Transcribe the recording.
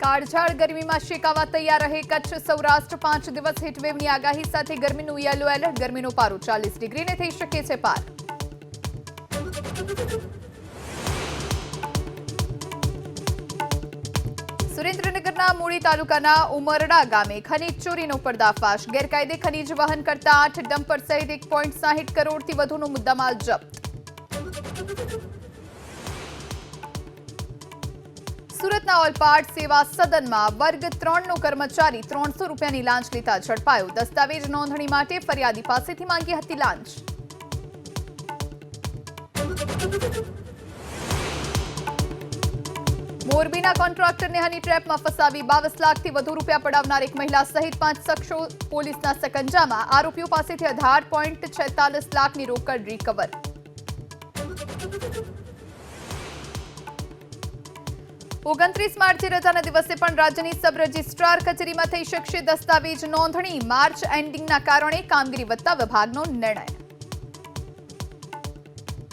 કાળઝાળ ગરમીમાં શેકાવા તૈયાર રહે કચ્છ સૌરાષ્ટ્ર 5 દિવસ હીટવેવની આગાહી સાથે ગરમીનું યલો એલર્ટ ગરમીનો પારો 40 ડિગ્રીને થઈ શકે છે પાર સુરેન્દ્રનગરના મૂળી તાલુકાના ઉમરડા ગામે ખનીજ ચોરીનો પર્દાફાશ ગેરકાયદે ખનીજ વહન કરતા 8 ડમ્પર સહિત 1.60 કરોડથી વધુનો મુદ્દામાલ જપ્ત સુરતના ઓલપાડ સેવા સદનમાં વર્ગ 3નો કર્મચારી 300 રૂપિયાની લાંચ લેતા ઝડપાયો દસ્તાવેજ નોંધણી માટે ફરિયાદી પાસેથી માંગી હતી લાંચ મોરબીના કોન્ટ્રાક્ટરને હની ટ્રેપમાં ફસાવી 22 લાખથી વધુ રૂપિયા પડાવનાર એક મહિલા સહિત 5 શખ્સો પોલીસના સકંજામાં આરોપીઓ પાસેથી 18.46 લાખની રોકડ રિકવર 29 માર્ચે રજાના દિવસે પણ રાજ્યની સબ રજિસ્ટ્રાર કચેરીમાં થઈ શકશે દસ્તાવેજ નોંધણી માર્ચ એન્ડિંગના કારણે કામગીરી વધતા વિભાગનો નિર્ણય